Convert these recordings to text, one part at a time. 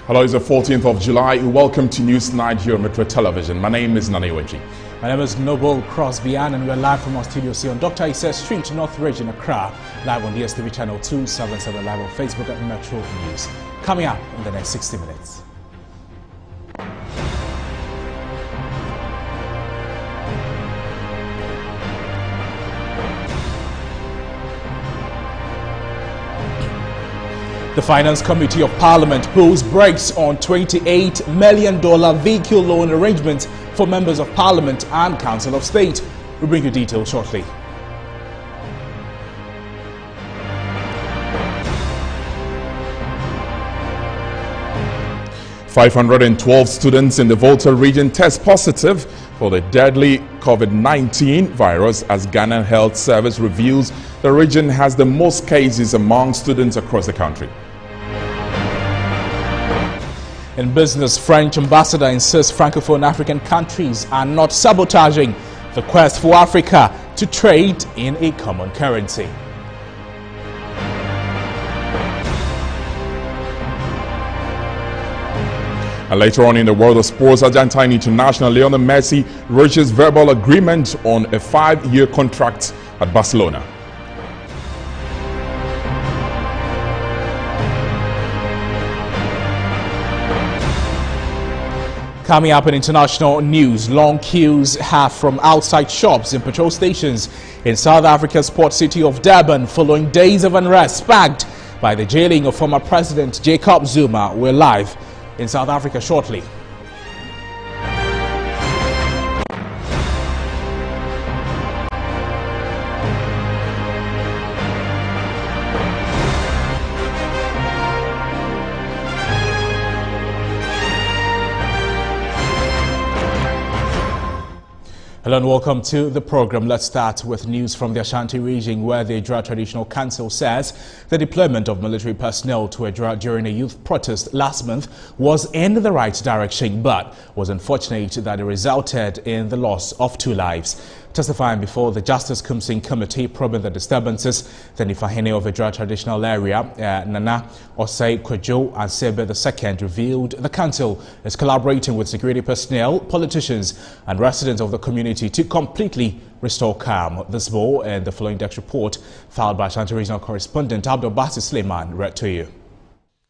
Hello, it's the 14th of July. Welcome to NEWSNIGHT here on Metro Television. My name is Nana Iweji. My name is Noble Crosbyan, and we're live from our studio C on Dr. Isa Street, North Region, Accra. Live on DSTV channel 277, live on Facebook at Metro News. Coming up in the next 60 minutes. The Finance Committee of Parliament pulls brakes on $28 million vehicle loan arrangements for members of Parliament and Council of State. We'll bring you details shortly. "512 students in the Volta region test positive for the deadly COVID-19 virus as Ghana Health Service reveals the region has the most cases among students across the country." In business, French ambassador insists Francophone African countries are not sabotaging the quest for Africa to trade in a common currency. And later on in the world of sports, Argentine international Lionel Messi reaches verbal agreement on a 5-year contract at Barcelona. Coming up in international news, long queues have from outside shops in petrol stations in South Africa's port city of Durban following days of unrest sparked by the jailing of former President Jacob Zuma. We're live in South Africa shortly. Hello and welcome to the program. Let's start with news from the Ashanti region, where the Edra Traditional Council says the deployment of military personnel to Edra during a youth protest last month was in the right direction, but was unfortunate that it resulted in the loss of 2 lives. Testifying before the Justice Commission Committee probing the disturbances, the Nifahene of Edra Traditional Area, Nana Osei Kwadwo and Sebe II, revealed the council is collaborating with security personnel, politicians and residents of the community to completely restore calm. This more and the following desk report filed by Ashanti Regional Correspondent Abdul Basi Suleiman read to you.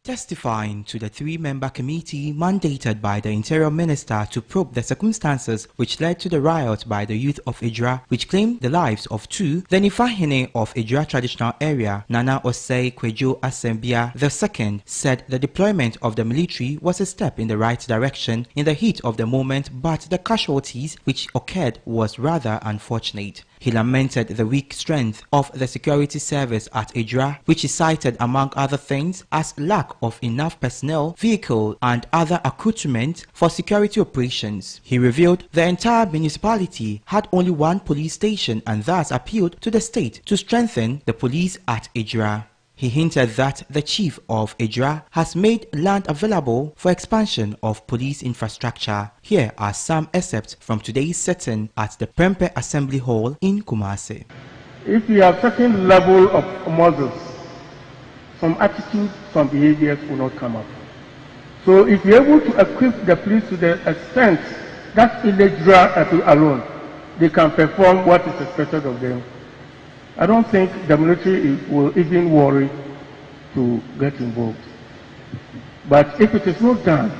Testifying to the 3-member committee mandated by the Interior Minister to probe the circumstances which led to the riot by the youth of Edra, which claimed the lives of 2, the Nifahene of Edra Traditional Area, Nana Osei Kwadwo Asembia II, said the deployment of the military was a step in the right direction in the heat of the moment, but the casualties which occurred was rather unfortunate. He lamented the weak strength of the security service at Edra, which he cited among other things as lack of enough personnel, vehicle and other accoutrement for security operations. He revealed the entire municipality had only 1 police station and thus appealed to the state to strengthen the police at Edra. He hinted that the chief of Edra has made land available for expansion of police infrastructure. Here are some excerpts from today's sitting at the Prempeh Assembly Hall in Kumasi. If you have certain level of muscles, some attitudes, some behaviors will not come up. So if you're able to equip the police to the extent that in Edra alone, they can perform what is expected of them, I don't think the military will even worry to get involved. But if it is not done,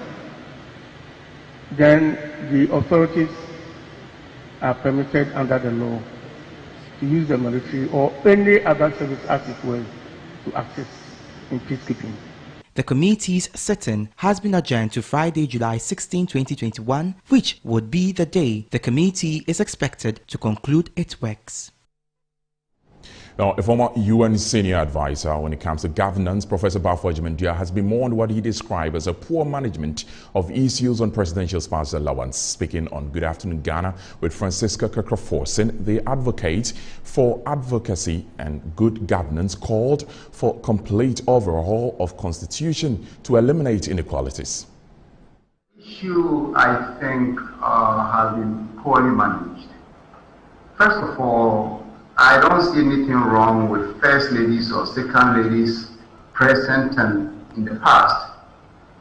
then the authorities are permitted under the law to use the military or any other service as it were to access in peacekeeping. The committee's sitting has been adjourned to Friday, July 16, 2021, which would be the day the committee is expected to conclude its works. Now, a former UN senior advisor when it comes to governance, Professor Bafo Ajimendua, has been mourned what he described as a poor management of issues on presidential spouse allowance. Speaking on Good Afternoon Ghana with Francisca Kakraforsen, the advocate for advocacy and good governance called for complete overhaul of constitution to eliminate inequalities. Issue, I think, has been poorly managed. First of all, I don't see anything wrong with first ladies or second ladies present and in the past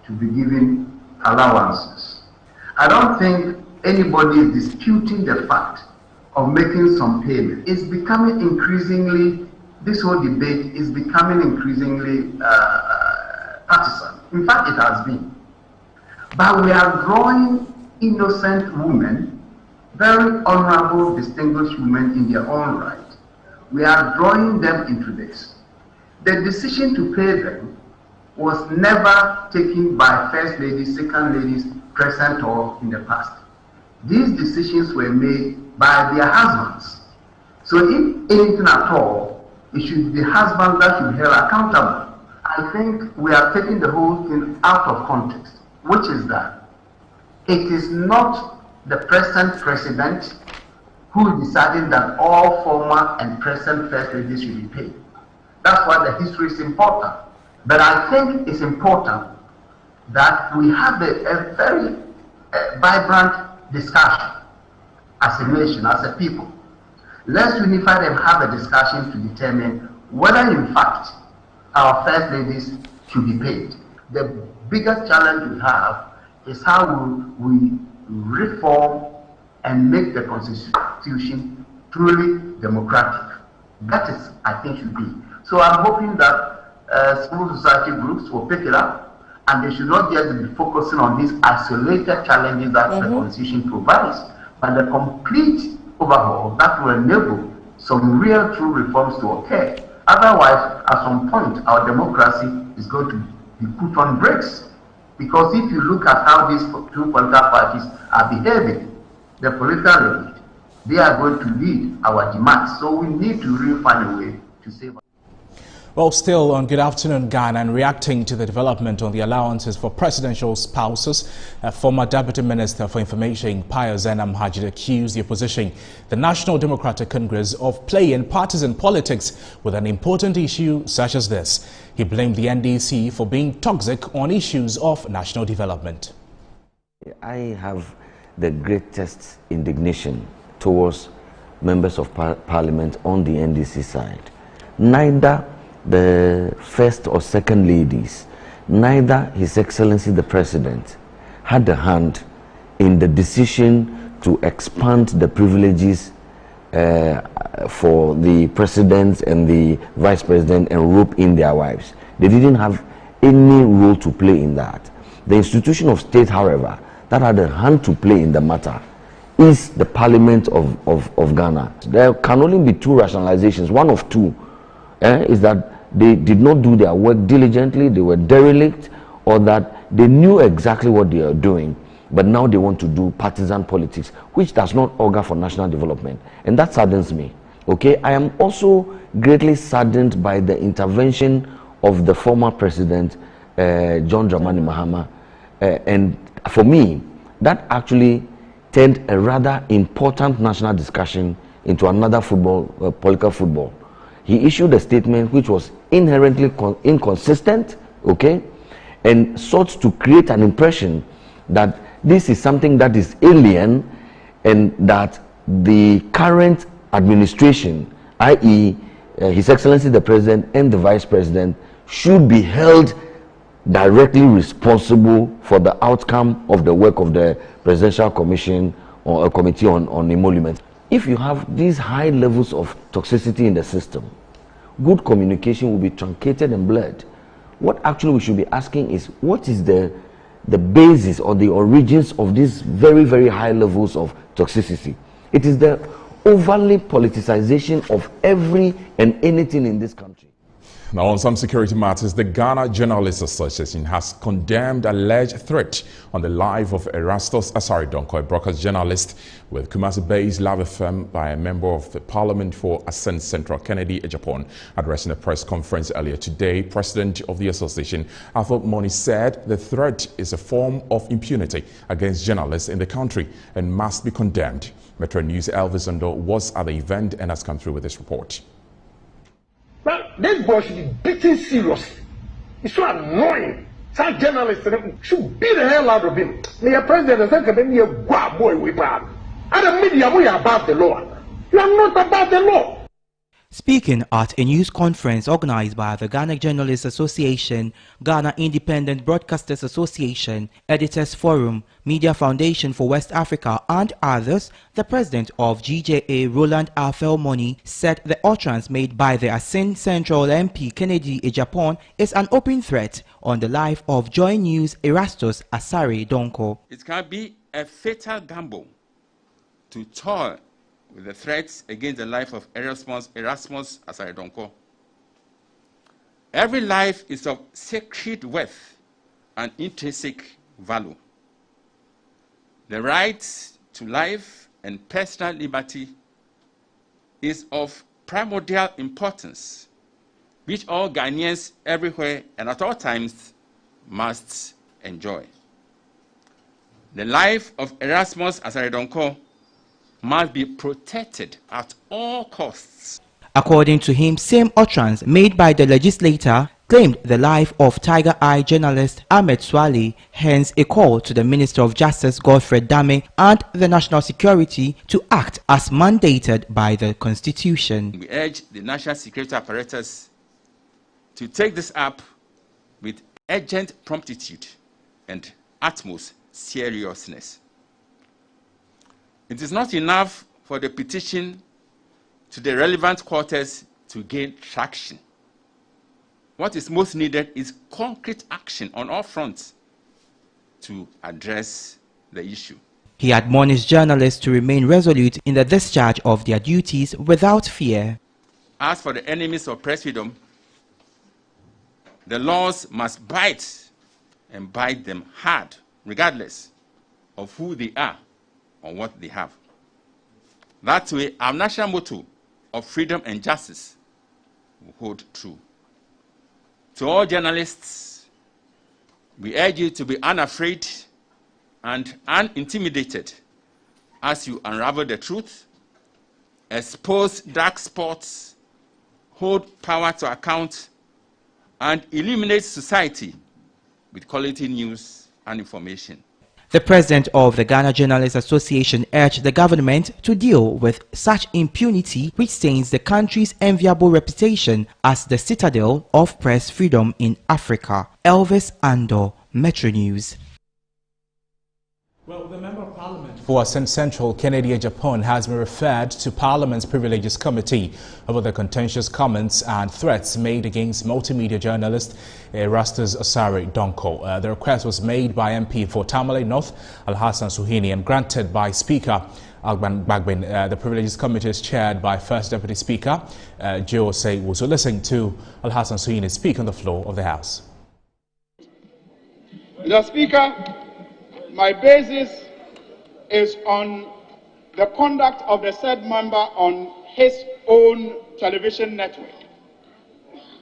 to be given allowances. I don't think anybody is disputing the fact of making some payment. It's becoming increasingly, this whole debate is becoming increasingly partisan. In fact, it has been. But we are drawing innocent women, very honorable, distinguished women in their own right. We are drawing them into this. The decision to pay them was never taken by first ladies, second ladies, present or in the past. These decisions were made by their husbands. So if anything at all, it should be the husband that should be held accountable. I think we are taking the whole thing out of context, which is that it is not the present president who decided that all former and present first ladies should be paid. That's why the history is important. But I think it's important that we have a very vibrant discussion as a nation, as a people. Let's unify and have a discussion to determine whether in fact our first ladies should be paid. The biggest challenge we have is how we reform and make the constitution truly democratic. That is, I think, should be. So I'm hoping that civil society groups will pick it up, and they should not just be focusing on these isolated challenges that the constitution provides, but the complete overhaul that will enable some real true reforms to occur. Otherwise, at some point, our democracy is going to be put on brakes. Because if you look at how these two political parties are behaving, the political elite, they are going to lead our demands. So we need to really find a way to save. Well, still on Good Afternoon Ghana, and reacting to the development on the allowances for presidential spouses, former Deputy Minister for Information Pius Enam Hajid accused the opposition, the National Democratic Congress, of playing partisan politics with an important issue such as this. He blamed the NDC for being toxic on issues of national development. I have the greatest indignation towards members of parliament on the NDC side. Neither the first or second ladies, neither His Excellency the President had a hand in the decision to expand the privileges for the president and the vice president and rope in their wives. They didn't have any role to play in that. The institution of state, however, that had a hand to play in the matter is the Parliament of Ghana. There can only be two rationalizations. One of two is that they did not do their work diligently, they were derelict, or that they knew exactly what they are doing, but now they want to do partisan politics, which does not augur for national development. And that saddens me. Okay, I am also greatly saddened by the intervention of the former president, John Dramani Mahama. And for me, that actually turned a rather important national discussion into another political football. He issued a statement which was inherently inconsistent, okay, and sought to create an impression that this is something that is alien and that the current administration, i.e. His Excellency the President and the Vice President, should be held directly responsible for the outcome of the work of the Presidential Commission or a Committee on Emoluments. If you have these high levels of toxicity in the system, good communication will be truncated and blurred. What actually we should be asking is, what is the basis or the origins of these very, very high levels of toxicity? It is the overly politicization of every and anything in this country. Now, on some security matters, the Ghana Journalists Association has condemned alleged threat on the life of Erastus Asari Donkor, broadcast journalist with Kumasi-based Lava firm, by a member of the Parliament for Ascent Central, Kennedy Ejapon. Addressing a press conference earlier today, President of the association, Arthur Moni, said the threat is a form of impunity against journalists in the country and must be condemned. Metro News' Elvis Ondo was at the event and has come through with this report. Now, this boy should be beaten seriously. It's so annoying. Some journalists should beat the hell out of him. The president said, boy, we bad. And the media, we are above the law. You are not above the law. Speaking at a news conference organized by the Ghana Journalists Association, Ghana Independent Broadcasters Association, Editors Forum, Media Foundation for West Africa and others, the president of GJA, Roland Alfelmoni, said the utterance made by the Asin Central MP Kennedy Ejapon is an open threat on the life of Joy News Erastus Asare Donko. It can be a fatal gamble to toy with the threats against the life of Erasmus Asare Donko. Every life is of sacred worth and intrinsic value. The right to life and personal liberty is of primordial importance, which all Ghanaians everywhere and at all times must enjoy. The life of Erasmus Asare Donko must be protected at all costs. According to him, same utterance made by the legislator claimed the life of Tiger Eye journalist Ahmed Swale, hence a call to the Minister of Justice Godfred Dame and the National Security to act as mandated by the Constitution. We urge the National Security apparatus to take this up with urgent promptitude and utmost seriousness. It is not enough for the petition to the relevant quarters to gain traction. What is most needed is concrete action on all fronts to address the issue. He admonished journalists to remain resolute in the discharge of their duties without fear. As for the enemies of press freedom, the laws must bite and bite them hard, regardless of who they are or what they have. That way, our national motto of freedom and justice will hold true. To all journalists, we urge you to be unafraid and unintimidated as you unravel the truth, expose dark spots, hold power to account, and illuminate society with quality news and information. The president of the Ghana Journalists Association urged the government to deal with such impunity which stains the country's enviable reputation as the citadel of press freedom in Africa. Elvis Andor, Metro News. Well, the Member of Parliament for Asin Central, Kennedy Ejapon, has been referred to Parliament's Privileges Committee over the contentious comments and threats made against multimedia journalist Erastus Asare Donko. The request was made by MP for Tamale North, Alhassan Suhuyini, and granted by Speaker Alban Bagbin. The Privileges Committee is chaired by First Deputy Speaker Joe Seiwu. So listen to Alhassan Suhuyini speak on the floor of the House. Mr. Speaker, my basis is on the conduct of the said member on his own television network,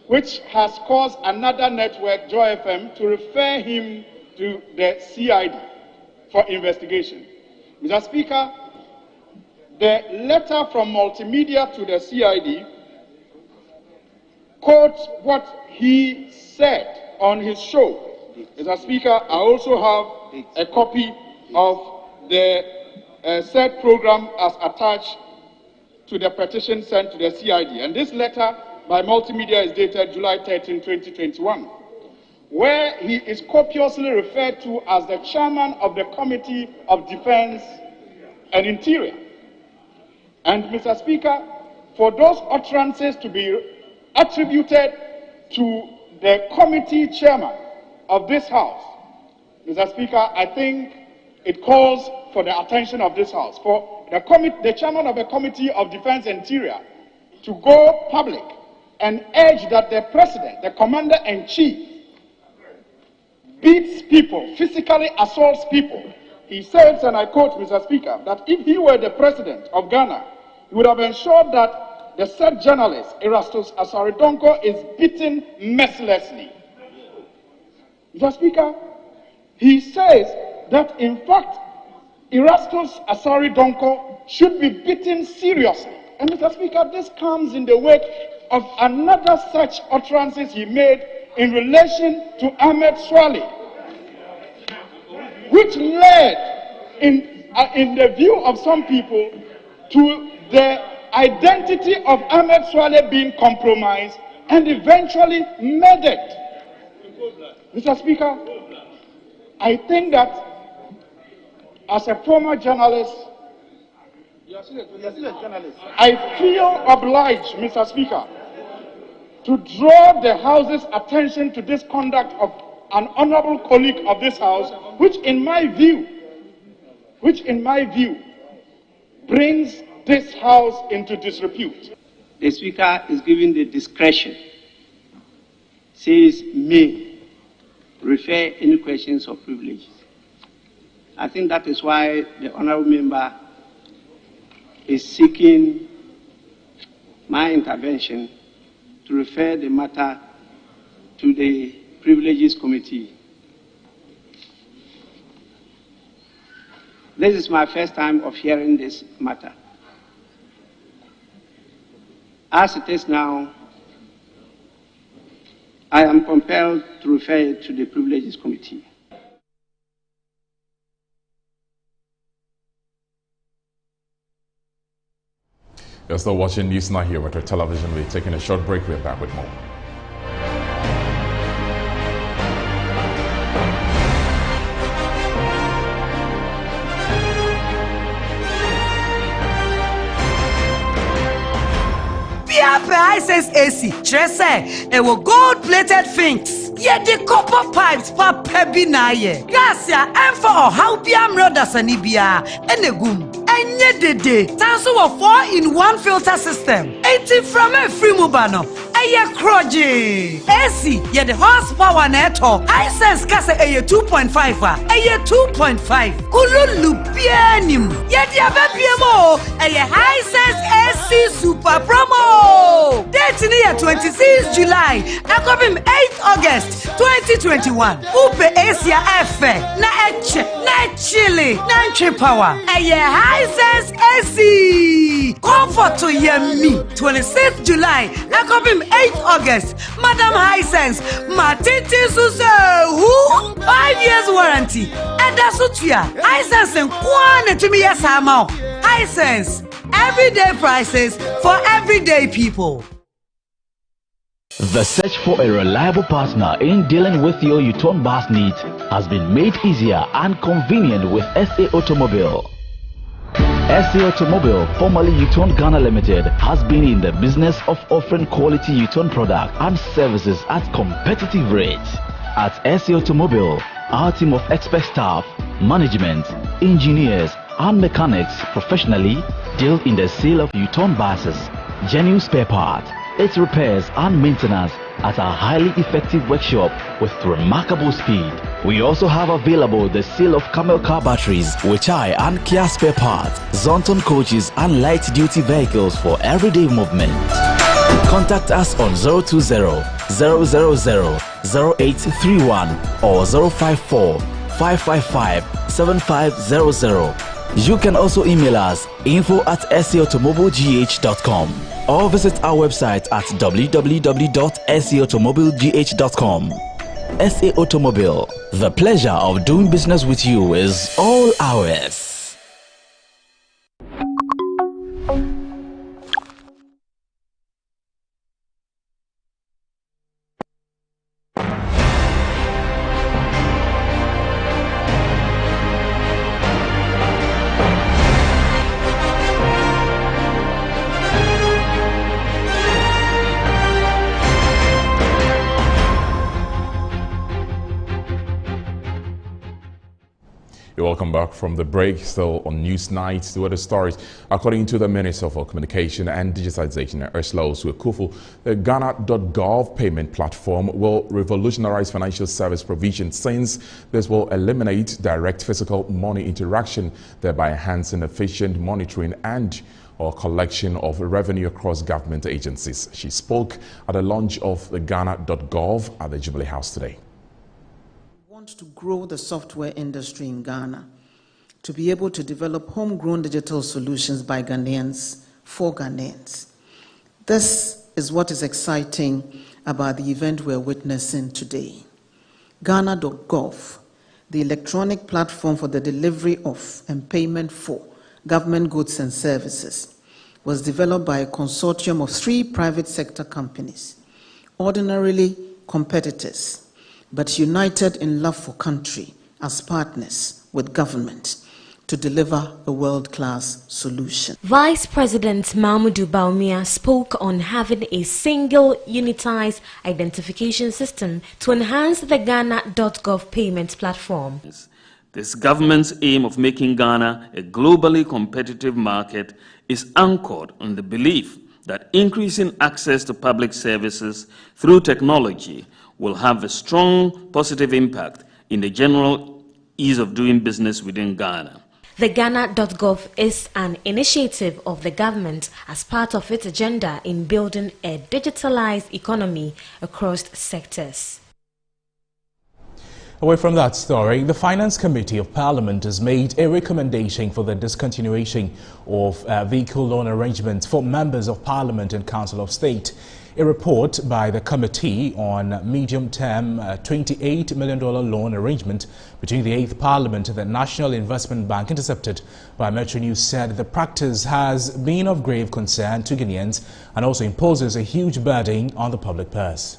which has caused another network, Joy FM, to refer him to the CID for investigation. Mr. Speaker, the letter from Multimedia to the CID quotes what he said on his show. Mr. Speaker, I also have a copy of the said program as attached to the petition sent to the CID. And this letter by Multimedia is dated July 13, 2021, where he is copiously referred to as the chairman of the Committee of Defense and Interior. And Mr. Speaker, for those utterances to be attributed to the committee chairman of this House, Mr. Speaker, I think it calls for the attention of this House, for the chairman of the Committee of Defense and Interior to go public and urge that the president, the commander-in-chief, beats people, physically assaults people. He says, and I quote, Mr. Speaker, that if he were the president of Ghana, he would have ensured that the said journalist, Erastus Asare Donko, is beaten mercilessly. Mr. Speaker, he says that, in fact, Erastus Asare Donko should be beaten seriously. And, Mr. Speaker, this comes in the wake of another such utterances he made in relation to Ahmed Swale, which led, in the view of some people, to the identity of Ahmed Swaleh being compromised and eventually murdered. Mr. Speaker, I think that as a former journalist, I feel obliged, Mr. Speaker, to draw the House's attention to this conduct of an honorable colleague of this House, which in my view, brings this House into disrepute. The Speaker is given the discretion, says may refer any questions of privilege. I think that is why the honorable member is seeking my intervention to refer the matter to the Privileges Committee. This is my first time of hearing this matter. As it is now, I am compelled to refer it to the Privileges Committee. You're still watching NEWSNIGHT here with our television. We're taking a short break. We're back with more. I says AC, Tresse, it will gold-plated things. Yet the copper pipes pa pebi na ye. Gasia, and for how biam rodas anibia, and a goom. And yet the day, Tanso of 4-in-1 filter system. 80 from a free mubano. Aye kroji. AC, yet the horsepower neto. I sense Cassa a 2.5. Aye 2.5. Kululu pianim. Yet the Abapiamo. Aye high sense AC super promo. Date near 26 July. Akobim 8 August 2021. Upe Asia F. Na eche. Na chili. Na power. Aye high sense AC. Comfort to yemi. 26th July. Akobim 8th August. Madam Hisense. Matiti Suse. Who? 5 years warranty. Eda Sutia. Hisense and Kwane to me Yasamo. Hisense. Everyday prices for everyday people. The search for a reliable partner in dealing with your U-turn bus needs has been made easier and convenient with SA Automobile. SA Automobile, formerly U-turn Ghana Limited, has been in the business of offering quality U-turn products and services at competitive rates. At SA Automobile, our team of expert staff, management, engineers, and mechanics professionally deal in the sale of U-turn buses, genuine spare parts, its repairs and maintenance at a highly effective workshop with remarkable speed. We also have available the sale of Camel car batteries, Weichai and Kia spare parts, Zonton coaches and light duty vehicles for everyday movement. Contact us on 020-000-0831 or 054-555-7500. You can also email us info@saautomobilegh.com or visit our website at www.saautomobilegh.com. SA Automobile, the pleasure of doing business with you is all ours. Welcome back from the break. Still on NEWSNIGHT, the other stories. According to the Minister for Communication and Digitization, Ursula Osuekufu, the Ghana.gov payment platform will revolutionize financial service provision, since this will eliminate direct physical money interaction, thereby enhancing efficient monitoring and or collection of revenue across government agencies. She spoke at the launch of the Ghana.gov at the Jubilee House today. To grow the software industry in Ghana, to be able to develop homegrown digital solutions by Ghanaians for Ghanaians. This is what is exciting about the event we're witnessing today. Ghana.gov, the electronic platform for the delivery of and payment for government goods and services, was developed by a consortium of 3 private sector companies, ordinarily competitors, but united in love for country as partners with government to deliver a world-class solution. Vice President Mahmoud Bawumia spoke on having a single unitized identification system to enhance the Ghana.gov payment platform. This government's aim of making Ghana a globally competitive market is anchored on the belief that increasing access to public services through technology will have a strong positive impact in the general ease of doing business within Ghana. The Ghana.gov is an initiative of the government as part of its agenda in building a digitalized economy across sectors. Away from that story, the Finance Committee of Parliament has made a recommendation for the discontinuation of vehicle loan arrangements for members of Parliament and Council of State. A report by the committee on medium-term $28 million loan arrangement between the 8th Parliament and the National Investment Bank, intercepted by Metro News, said the practice has been of grave concern to Guineans and also imposes a huge burden on the public purse.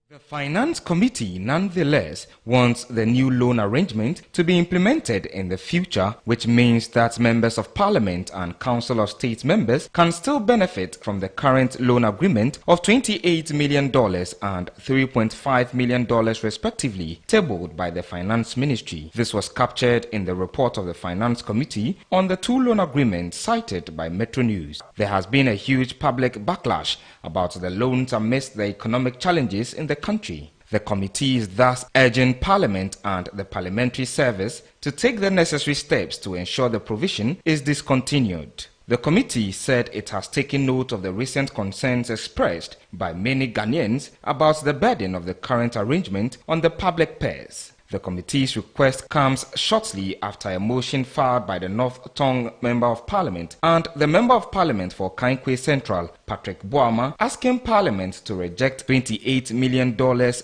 The Finance Committee nonetheless wants the new loan arrangement to be implemented in the future, which means that members of Parliament and Council of State members can still benefit from the current loan agreement of $28 million and $3.5 million respectively, tabled by the Finance Ministry. This was captured in the report of the Finance Committee on the 2 loan agreements cited by Metro News. There has been a huge public backlash about the loans amidst the economic challenges in the country. The committee is thus urging Parliament and the Parliamentary Service to take the necessary steps to ensure the provision is discontinued. The committee said it has taken note of the recent concerns expressed by many Ghanaians about the burden of the current arrangement on the public purse. The committee's request comes shortly after a motion filed by the North Tongue Member of Parliament and the Member of Parliament for Kankwe Central, Patrick Boama, asking Parliament to reject $28 million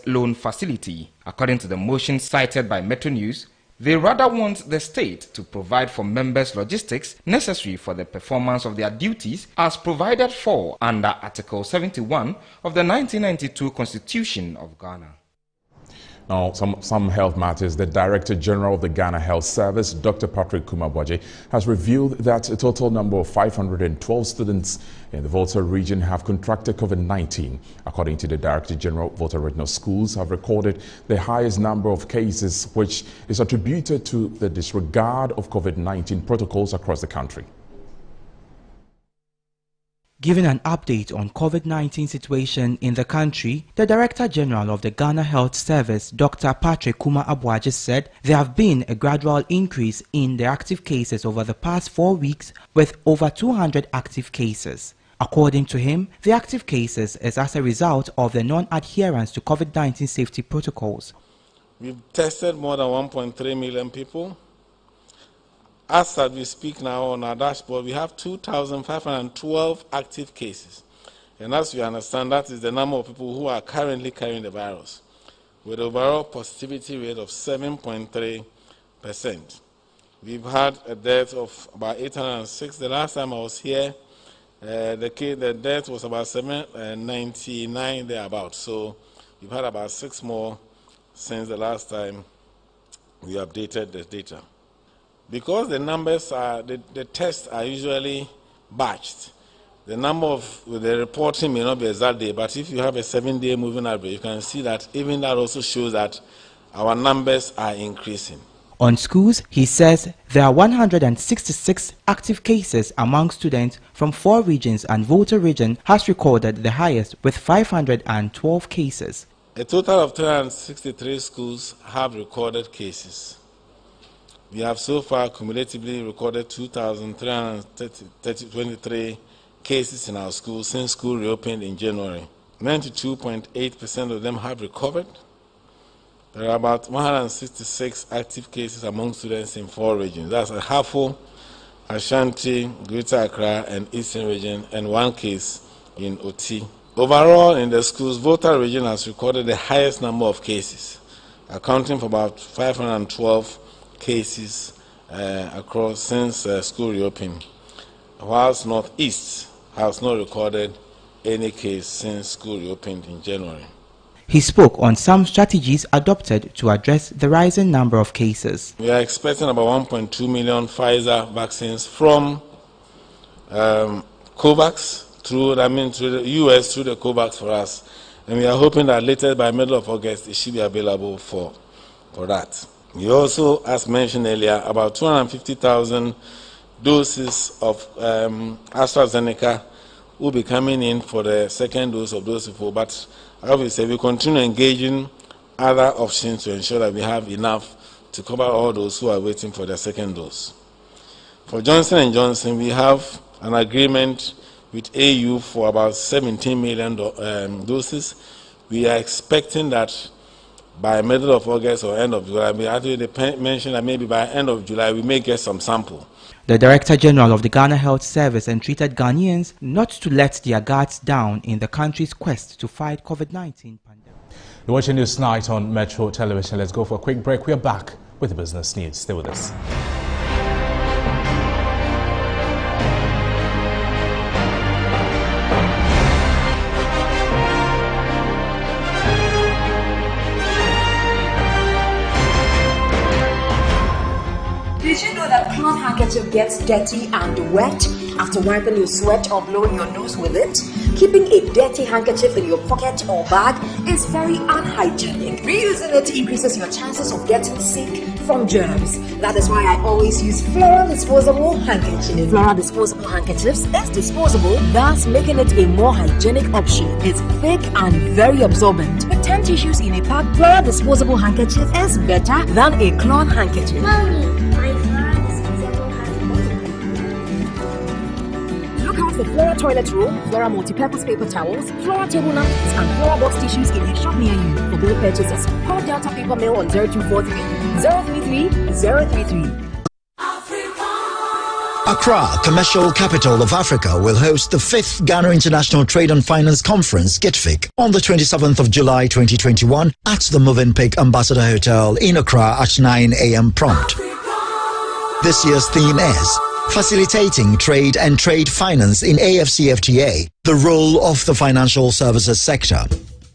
loan facility. According to the motion cited by Metro News, they rather want the state to provide for members logistics necessary for the performance of their duties as provided for under Article 71 of the 1992 Constitution of Ghana. Now, some health matters. The Director General of the Ghana Health Service, Dr. Patrick Kumabwaje, has revealed that a total number of 512 students in the Volta region have contracted COVID-19. According to the Director General, Volta regional schools have recorded the highest number of cases, which is attributed to the disregard of COVID-19 protocols across the country. Giving an update on COVID-19 situation in the country, the Director General of the Ghana Health Service, Dr. Patrick Kumabwaje, said there have been a gradual increase in the active cases over the past 4 weeks, with over 200 active cases. According to him, the active cases is as a result of the non-adherence to COVID-19 safety protocols. We've tested more than 1.3 million people. As we speak now on our dashboard, we have 2,512 active cases. And as you understand, that is the number of people who are currently carrying the virus, with overall positivity rate of 7.3%. We've had a death of about 806. The last time I was here, the death was about 799 thereabouts. So we've had about 6 more since the last time we updated the data. Because the numbers are, the tests are usually batched, the number of the reporting may not be exact day, but if you have a 7-day moving average, you can see that even that also shows that our numbers are increasing. On schools, he says there are 166 active cases among students from 4 regions, and Volta region has recorded the highest with 512 cases. A total of 363 schools have recorded cases. We have so far cumulatively recorded 2,323 cases in our schools since school reopened in January. 92.8% of them have recovered. There are about 166 active cases among students in 4 regions. That's Ahafo, Ashanti, Greater Accra, and Eastern region, and 1 case in Oti. Overall, in the schools, Volta region has recorded the highest number of cases, accounting for about 512 cases across since school reopening. whilst Northeast has not recorded any case since school reopened in January. He spoke on some strategies adopted to address the rising number of cases. We are expecting about 1.2 million Pfizer vaccines from COVAX through the US through the COVAX for us. And we are hoping that later by middle of August it should be available for that. We also, as mentioned earlier, about 250,000 doses of AstraZeneca will be coming in for the second dose of those people. But obviously, we continue engaging other options to ensure that we have enough to cover all those who are waiting for their second dose. For Johnson & Johnson, we have an agreement with AU for about 17 million doses. We are expecting that by middle of August or end of July, we actually mentioned that maybe by end of July we may get some sample. The Director General of the Ghana Health Service entreated Ghanaians not to let their guards down in the country's quest to fight COVID-19 pandemic. You're watching Newsnight on Metro Television. Let's go for a quick break. We are back with the business news. Stay with us. Did you know that cloth handkerchief gets dirty and wet after wiping your sweat or blowing your nose with it? Keeping a dirty handkerchief in your pocket or bag is very unhygienic. Reusing it increases your chances of getting sick from germs. That is why I always use Flora disposable handkerchiefs. Flora disposable handkerchiefs is disposable, thus making it a more hygienic option. It's thick and very absorbent. With 10 tissues in a pack, Flora disposable handkerchief is better than a cloth handkerchief. The Flora toilet roll, Flora multi-purpose paper towels, Flora table napkins, and Flora box tissues in a shop near you. For bill purchases, call Delta Paper Mail on 0243 033 033. Accra, commercial capital of Africa, will host the 5th Ghana International Trade and Finance Conference, GITFIC, on the 27th of July 2021 at the Movenpick Ambassador Hotel in Accra at 9 a.m. prompt. This year's theme is Facilitating Trade and Trade Finance in AFCFTA, the role of the financial services sector.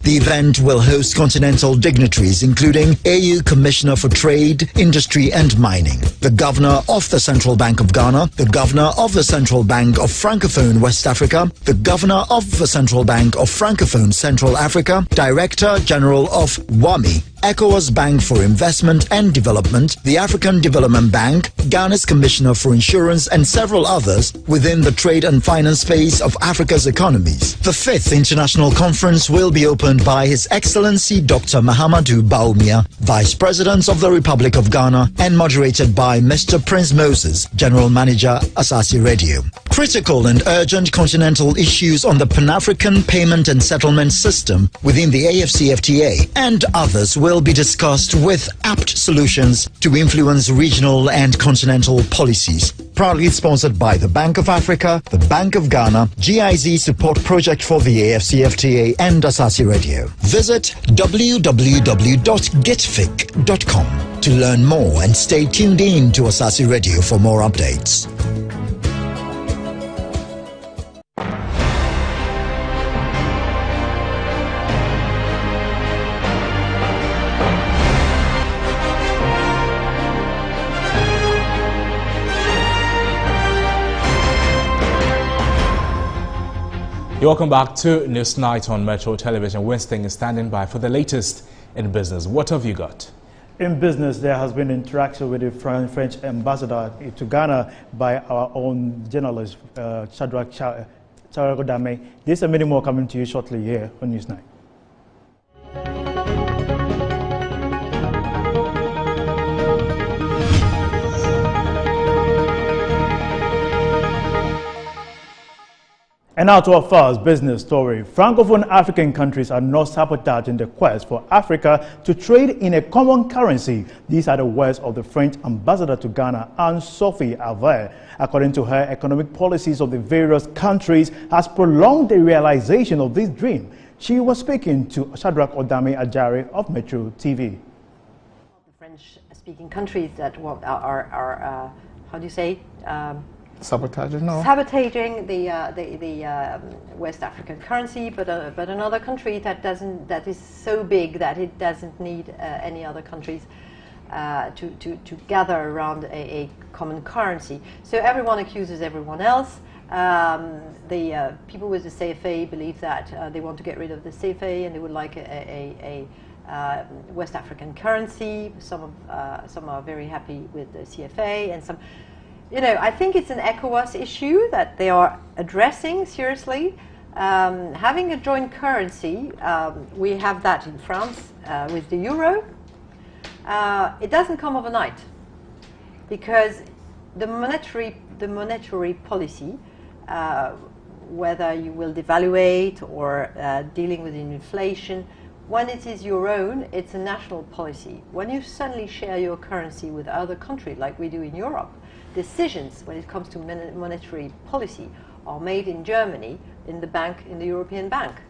The event will host continental dignitaries including AU Commissioner for Trade, Industry and Mining, the Governor of the Central Bank of Ghana, the Governor of the Central Bank of Francophone West Africa, the Governor of the Central Bank of Francophone Central Africa, Director General of WAMI, ECOWAS Bank for Investment and Development, the African Development Bank, Ghana's Commissioner for Insurance and several others within the trade and finance space of Africa's economies. The 5th International Conference will be opened by His Excellency Dr. Mahamadou Bawumia, Vice President of the Republic of Ghana, and moderated by Mr. Prince Moses, General Manager, Asasi Radio. Critical and urgent continental issues on the Pan-African payment and settlement system within the AFCFTA and others will be discussed with apt solutions to influence regional and continental policies. Proudly sponsored by the Bank of Africa, the Bank of Ghana, GIZ Support Project for the AFCFTA and Asasi Radio. Visit www.gitfic.com to learn more and stay tuned in to Asasi Radio for more updates. Welcome back to Newsnight on Metro Television. Winston is standing by for the latest in business. What have you got? In business, there has been interaction with the French ambassador to Ghana by our own journalist, Shadrach Charagodame. This and many more coming to you shortly here on Newsnight. And now to our first business story. Francophone African countries are not sabotaging the quest for Africa to trade in a common currency. These are the words of the French ambassador to Ghana, Anne-Sophie Avert. According to her, economic policies of the various countries has prolonged the realization of this dream. She was speaking to Shadrach Odame Ajari of Metro TV. The French-speaking countries that are how do you say, Sabotaging, no. Sabotaging the West African currency, but another country that is so big that it doesn't need any other countries to gather around a common currency. So everyone accuses everyone else. The people with the CFA believe that they want to get rid of the CFA and they would like a West African currency. Some are very happy with the CFA, and some, I think it's an ECOWAS issue that they are addressing seriously. Having a joint currency, we have that in France with the euro. It doesn't come overnight because the monetary policy, whether you will devaluate or dealing with inflation, when it is your own, it's a national policy. When you suddenly share your currency with other countries, like we do in Europe, decisions when it comes to monetary policy are made in Germany, in the European Bank.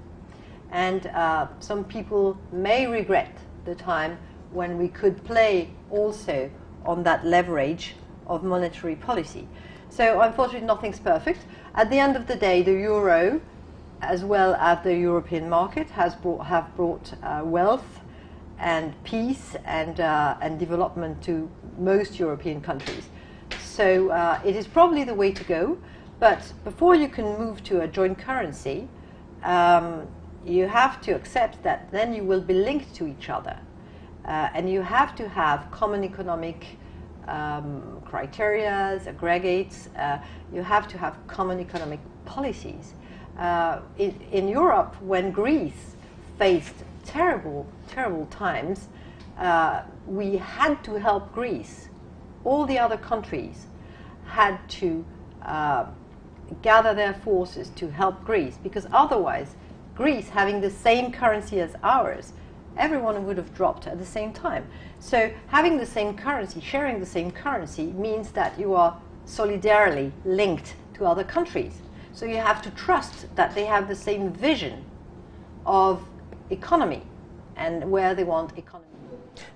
And some people may regret the time when we could play also on that leverage of monetary policy. So unfortunately, nothing's perfect. At the end of the day, the euro, as well as the European market, have brought wealth and peace and development to most European countries. So it is probably the way to go. But before you can move to a joint currency, you have to accept that then you will be linked to each other. And you have to have common economic criteria, aggregates. You have to have common economic policies. In Europe, when Greece faced terrible times, we had to help Greece. All the other countries had to gather their forces to help Greece, because otherwise, Greece having the same currency as ours, everyone would have dropped at the same time. So having the same currency, sharing the same currency, means that you are solidarily linked to other countries. So you have to trust that they have the same vision of economy and where they want economy.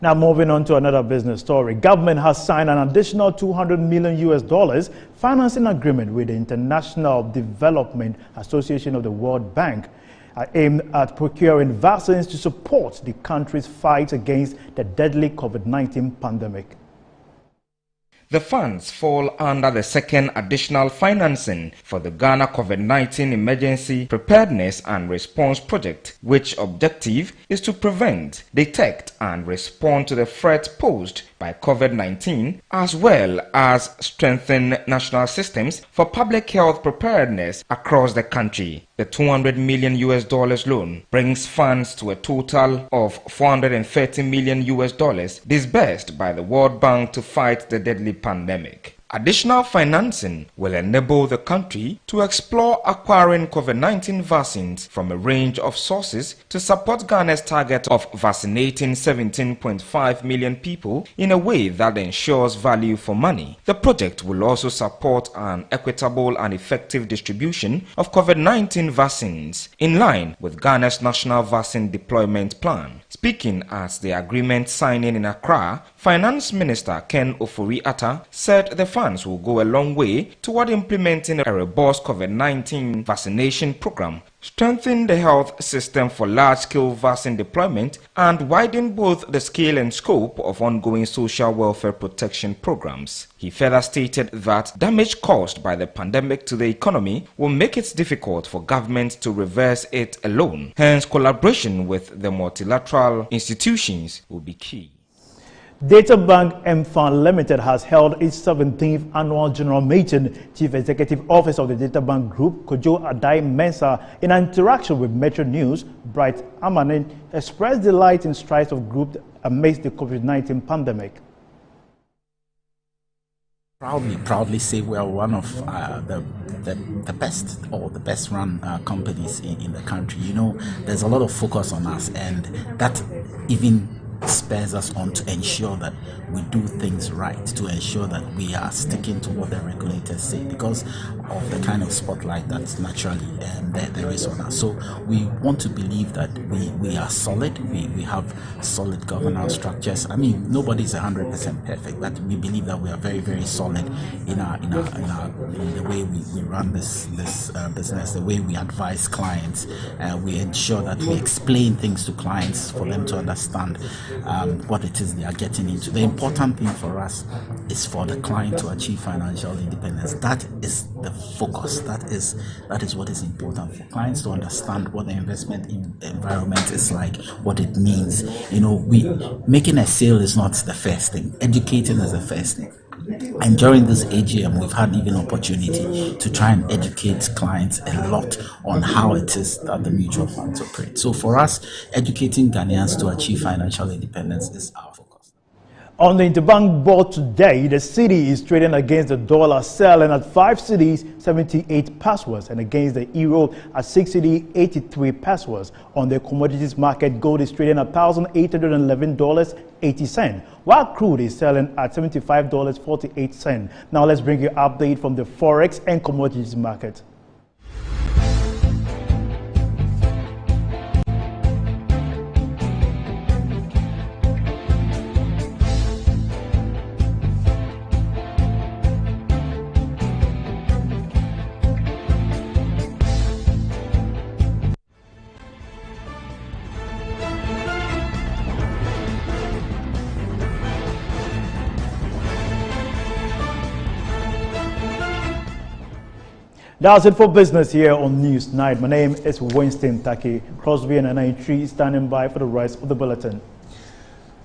Now moving on to another business story. Government has signed an additional $200 million financing agreement with the International Development Association of the World Bank, aimed at procuring vaccines to support the country's fight against the deadly COVID-19 pandemic. The funds fall under the second additional financing for the Ghana COVID-19 Emergency Preparedness and Response Project, which objective is to prevent, detect and respond to the threat posed by COVID-19, as well as strengthen national systems for public health preparedness across the country. The $200 million loan brings funds to a total of $430 million disbursed by the World Bank to fight the deadly pandemic. Additional financing will enable the country to explore acquiring COVID-19 vaccines from a range of sources to support Ghana's target of vaccinating 17.5 million people in a way that ensures value for money. The project will also support an equitable and effective distribution of COVID-19 vaccines in line with Ghana's National Vaccine Deployment Plan. Speaking at the agreement signing in Accra, Finance Minister Ken Ofori-Atta said the funds will go a long way toward implementing a robust COVID-19 vaccination program, strengthen the health system for large-scale vaccine deployment, and widen both the scale and scope of ongoing social welfare protection programs. He further stated that damage caused by the pandemic to the economy will make it difficult for government to reverse it alone. Hence, collaboration with the multilateral institutions will be key. Data Bank M-Fan Limited has held its 17th annual general meeting. Chief Executive Officer of the Data Bank Group, Kojo Adai-Mensah, in an interaction with Metro News, Bright Amanin, expressed delight in strides of group amidst the COVID-19 pandemic. Proudly say we are one of the best or the best run companies in the country. You know, there's a lot of focus on us, and that even spurs us on to ensure that we do things right, to ensure that we are sticking to what the regulators say, because of the kind of spotlight that's naturally there is on us. So we want to believe that we are solid, we have solid governance structures. I mean, nobody's 100% perfect, but we believe that we are very, very solid in the way we run this business, the way we advise clients. We ensure that we explain things to clients for them to understand what it is they are getting into. The important thing for us is for the client to achieve financial independence. That is the focus. That is what is important for clients to understand what the investment environment is like, what it means. You know, making a sale is not the first thing. Educating is the first thing. And during this AGM, we've had even opportunity to try and educate clients a lot on how it is that the mutual funds operate. So for us, educating Ghanaians to achieve financial independence is our focus. On the interbank board today, the cedi is trading against the dollar, selling at 5 cedis 78 pesos, and against the euro at 6 cedi 83 pesos. On the commodities market, gold is trading at $1,811.80, while crude is selling at $75.48. Now let's bring you an update from the forex and commodities market. That's it for business here on Newsnight. My name is Winston Taki. Crosby and Anai standing by for the rest of the bulletin.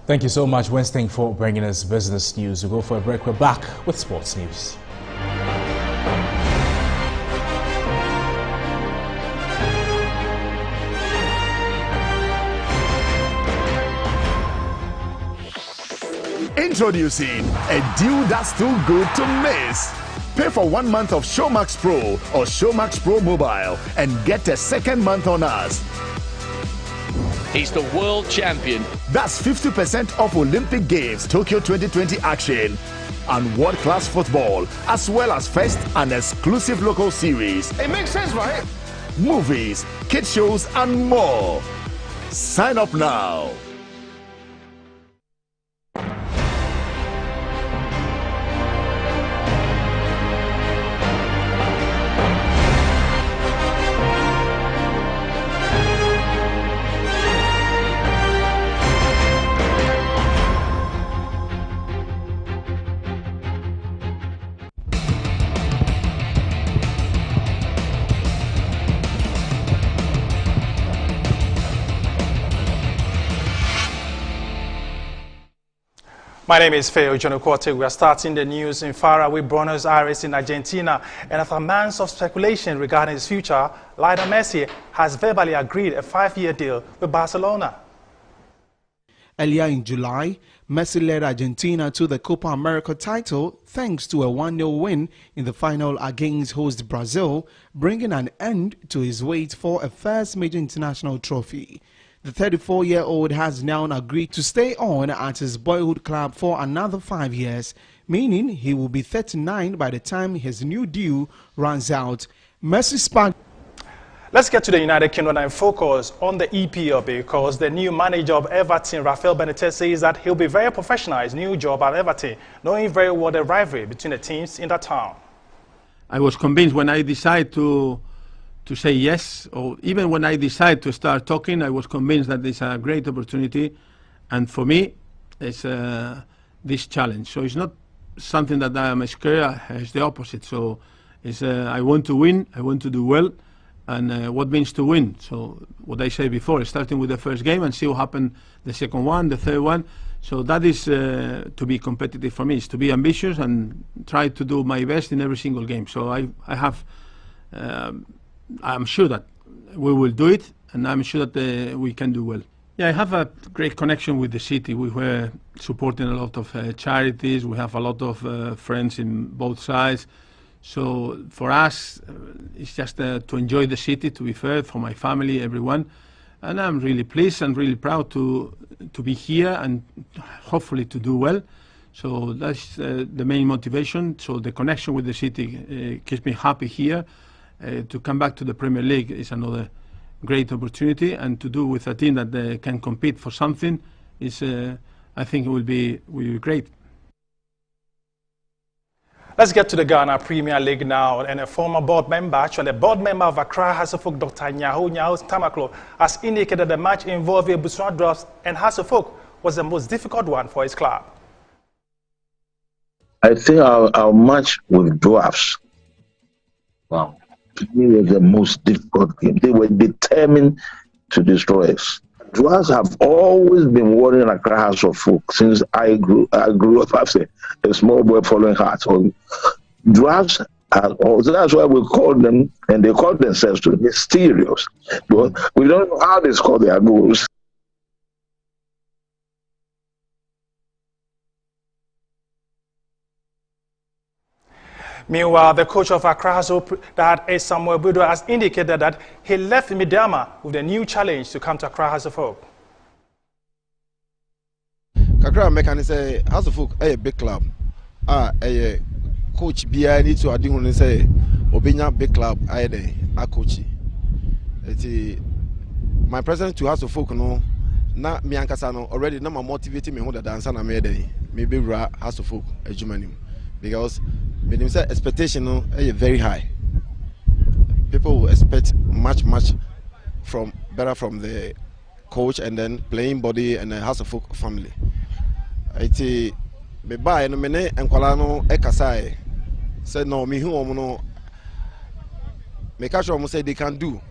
Thank you so much, Winston, for bringing us business news. We'll go for a break. We're back with sports news. Introducing a deal that's too good to miss. Pay for 1 month of Showmax Pro or Showmax Pro Mobile and get a second month on us. He's the world champion. That's 50% off Olympic Games Tokyo 2020 action and world-class football, as well as first and exclusive local series. It makes sense, right? Movies, kids shows, and more. Sign up now. My name is Feo Jonokote. We are starting the news in faraway Buenos Aires in Argentina. And after months of speculation regarding his future, Lionel Messi has verbally agreed a 5-year deal with Barcelona. Earlier in July, Messi led Argentina to the Copa America title thanks to a 1-0 win in the final against host Brazil, bringing an end to his wait for a first major international trophy. The 34-year-old has now agreed to stay on at his boyhood club for another 5 years, meaning he will be 39 by the time his new deal runs out. Messi sparked. Let's get to the United Kingdom and focus on the EPL, because the new manager of Everton, Rafael Benitez, says that he'll be very professional in his new job at Everton, knowing very well the rivalry between the teams in that town. I was convinced when I decided to say yes, or even when I decided to start talking, I was convinced that it's a great opportunity, and for me, it's this challenge. So it's not something that I am scared. It's the opposite. So it's I want to win. I want to do well, and what means to win? So what I said before, starting with the first game and see what happened the second one, the third one. So that is to be competitive for me. Is to be ambitious and try to do my best in every single game. So I have. I'm sure that we will do it, and I'm sure that we can do well. Yeah, I have a great connection with the city. We were supporting a lot of charities. We have a lot of friends in both sides. So for us, it's just to enjoy the city, to be fair, for my family, everyone. And I'm really pleased and really proud to be here and hopefully to do well. So that's the main motivation. So the connection with the city keeps me happy here. To come back to the Premier League is another great opportunity, and to do with a team that can compete for something is, I think, it will be great. Let's get to the Ghana Premier League now, and a former board member, actually a board member of Accra Hasselhoff, Dr. Nyaho Tamaklo, has indicated the match involving Busua Drafts and Hasselhoff was the most difficult one for his club. I think our match with Drafts, wow, to me was the most difficult game. They were determined to destroy us. Drafts have always been warring Accra Hasselhoff since I grew up after a small boy following Heart. So Drafts, so that's why we call them, and they call themselves to mysterious. But we don't know how they score their goals. Meanwhile, the coach of Accra Hasselhoff, that is Samuel Budo, has indicated that he left Midama with a new challenge to come to Accra Hasselhoff. Accra Mechanic say Hasselhoff a big club. A coach BI needs to add in say Obinya big club I coach. My presence to Hasselhoff no na me ankasa no already na motivating me who the dancer na me dey maybe Hasselhoff a Germany because me say expectation no very high. People will expect much better from the coach and then playing body and the Hasselhoff family. Me buy no me ne enkwala no ekasai say no me hu omo no me catch omo say they can do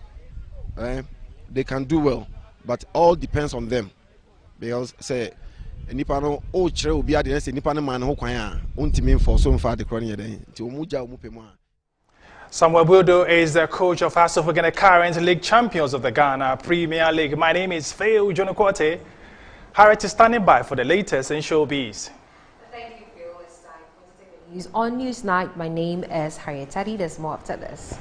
well, but all depends on them because say nipa no o kire obi ade say nipa no man ho kwan a ontimi for so mfa de kro ne yeden ti omuja omupemu a. Samuel Budo is the coach of Hasselhoff, the current league champions of the Ghana Premier League. My name is Feo Jonokote. Harriet is standing by for the latest in showbiz. Thank you, Phil. It's time to take the news on Newsnight. My name is Harriet Teddy. There's more after this.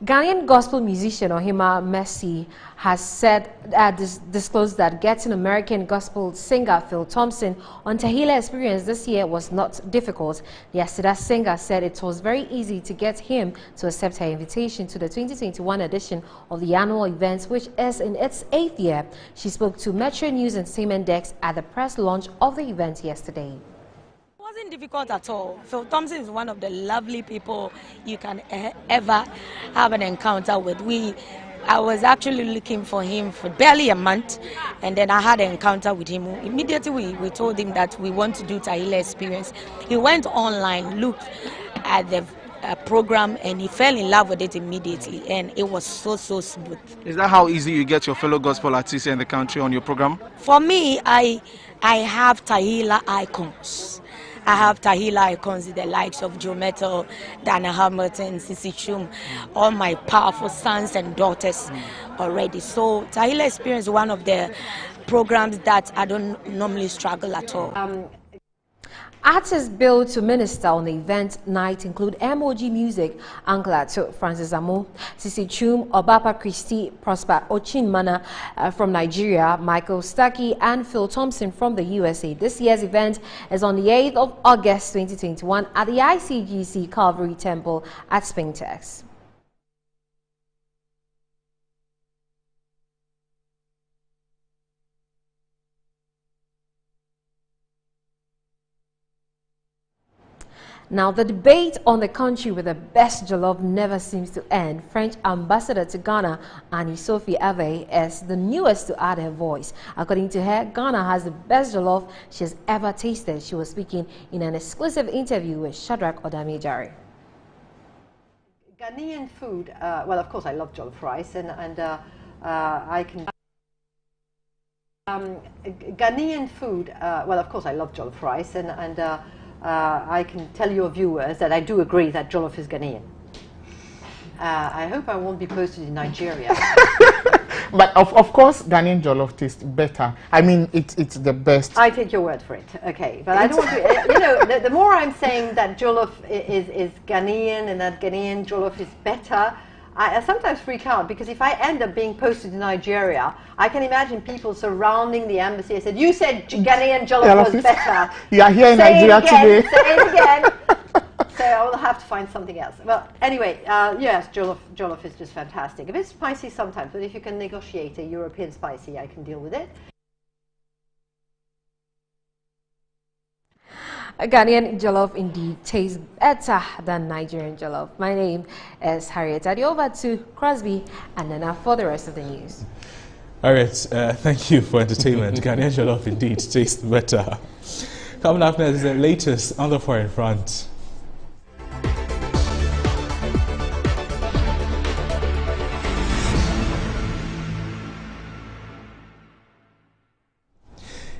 Ghanaian gospel musician Ohima Mercy has said, disclosed that getting American gospel singer Phil Thompson on Tahila Experience this year was not difficult. The Asida singer said it was very easy to get him to accept her invitation to the 2021 edition of the annual event, which is in its 8th year. She spoke to Metro News Entertainment Desk at the press launch of the event yesterday. It wasn't difficult at all. Phil Thompson is one of the lovely people you can ever have an encounter with. I was actually looking for him for barely a month, and then I had an encounter with him. Immediately we told him that we want to do Tahila Experience. He went online, looked at the program, and he fell in love with it immediately, and it was so smooth. Is that how easy you get your fellow gospel artists in the country on your program? For me, I have Tahila icons. I have Tahila icons, the likes of Joe Metal, Dana Hamilton, Sissy Chum, all my powerful sons and daughters already. So Tahila Experience is one of the programs that I don't normally struggle at all. Artists billed to minister on the event night include MOG Music, Angla to Francis Amo, Sissy Chum, Obapa Christie, Prosper Ochinmana from Nigeria, Michael Stuckey, and Phil Thompson from the USA. This year's event is on the 8th of August 2021 at the ICGC Calvary Temple at Spintex. Now, the debate on the country with the best jollof never seems to end. French ambassador to Ghana, Annie-Sophie Ave, is the newest to add her voice. According to her, Ghana has the best jollof she has ever tasted. She was speaking in an exclusive interview with Shadrach Odamejare. Ghanaian food, well, of course, I love jollof rice, and I can... Ghanaian food, well, of course, I love jollof rice, and I can tell your viewers that I do agree that jollof is Ghanaian. I hope I won't be posted in Nigeria. But of course, Ghanaian jollof tastes better. I mean, it's the best. I take your word for it. Okay, but I don't want to. You know, the more I'm saying that jollof is Ghanaian and that Ghanaian jollof is better, I sometimes freak out because if I end up being posted to Nigeria, I can imagine people surrounding the embassy. I said, "You said Ghanaian jollof was better." You are here in Nigeria today. Say it again. So I will have to find something else. Well, anyway, yes, jollof is just fantastic. A bit spicy sometimes, but if you can negotiate a European spicy, I can deal with it. Ghanaian jollof indeed tastes better than Nigerian jollof. My name is Harriet. Adi, over to Crosby and Nana for the rest of the news. Harriet, thank you for entertainment. Ghanaian jollof indeed tastes better. Coming up next is the latest on the foreign front.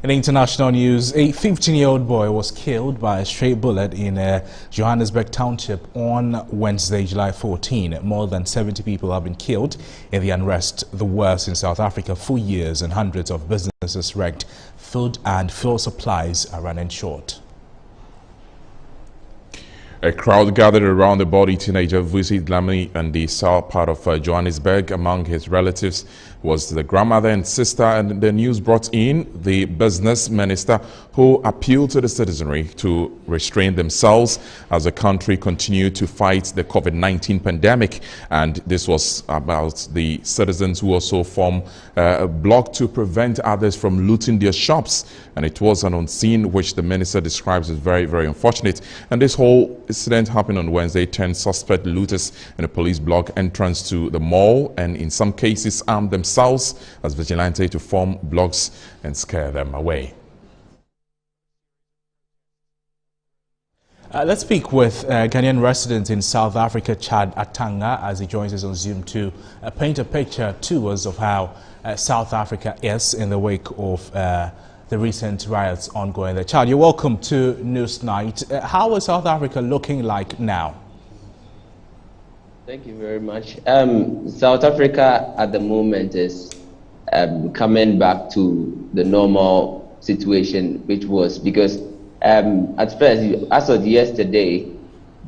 In international news, a 15-year-old boy was killed by a stray bullet in Johannesburg Township on Wednesday, July 14. More than 70 people have been killed in the unrest, the worst in South Africa for years, and hundreds of businesses wrecked. Food and fuel supplies are running short. A crowd gathered around the body teenager Vusi Dlamini in the south part of Johannesburg. Among his relatives was the grandmother and sister, and the news brought in the business minister, who appealed to the citizenry to restrain themselves as the country continued to fight the COVID-19 pandemic. And this was about the citizens who also formed a block to prevent others from looting their shops. And it was an unseen which the minister describes as very, very unfortunate. And this whole incident happened on Wednesday. 10 suspect looters in a police block entrance to the mall, and in some cases armed themselves as vigilante to form blocks and scare them away. Let's speak with Ghanaian resident in South Africa, Chad Atanga, as he joins us on Zoom to paint a picture to us of how South Africa is in the wake of the recent riots ongoing there. Chad, you're welcome to NEWSNIGHT. How is South Africa looking like now? Thank you very much. South Africa at the moment is coming back to the normal situation, which was because at first, as of yesterday,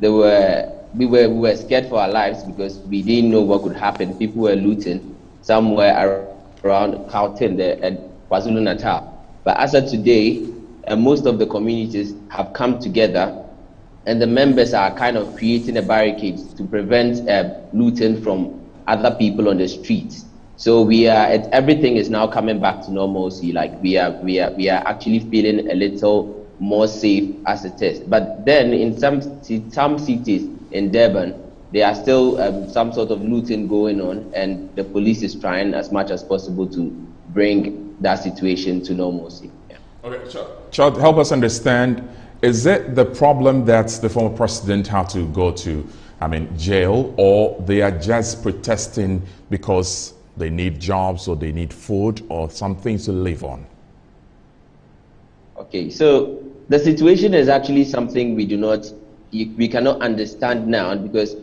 we were scared for our lives because we didn't know what could happen. People were looting somewhere around Gauteng and KwaZulu-Natal. But as of today, most of the communities have come together, and the members are kind of creating a barricade to prevent looting from other people on the streets. So everything is now coming back to normalcy. Like we are actually feeling a little more safe as it is. But then in some cities in Durban, there are still some sort of looting going on, and the police is trying as much as possible to bring that situation to normalcy. Yeah. Okay, Chad, help us understand. Is it the problem that the former president had to go to, jail, or they are just protesting because they need jobs or they need food or something to live on? Okay, so the situation is actually something we cannot understand now, because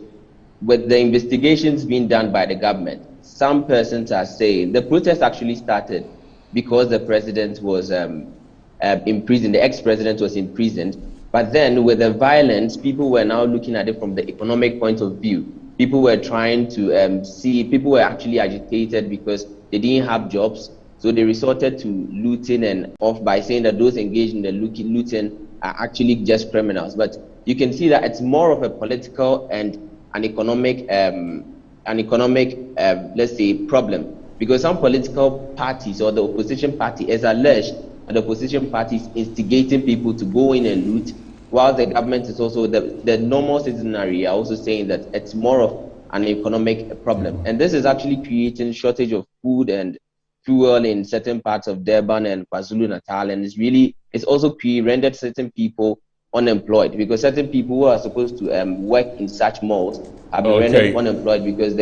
with the investigations being done by the government, some persons are saying the protest actually started because the president was imprisoned, the ex-president was imprisoned. But then with the violence, people were now looking at it from the economic point of view. People were trying to people were actually agitated because they didn't have jobs. So they resorted to looting and off by saying that those engaged in the looting are actually just criminals. But you can see that it's more of a political and an economic, let's say, problem. Because some political parties or the opposition party is alleged that the opposition party is instigating people to go in and loot, while the government is also, the normal citizenry are also saying that it's more of an economic problem. And this is actually creating shortage of food and fuel in certain parts of Durban and KwaZulu-Natal, and it's also rendered certain people unemployed, because certain people who are supposed to work in such malls have been rendered unemployed because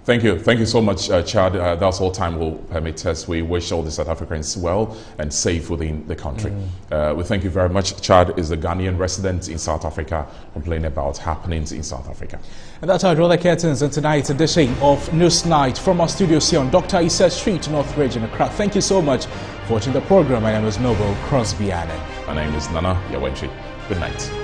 Thank you. Thank you so much, Chad. That's all time will permit us. We wish all the South Africans well and safe within the country. We thank you very much. Chad is a Ghanaian resident in South Africa, complaining about happenings in South Africa. And that's our draw the curtains in tonight's edition of Newsnight from our studios here on Dr. Issa Street, Northridge in Accra. Thank you so much for watching the program. My name is Noble Crosby Allen. My name is Nana Yawentri. Good night.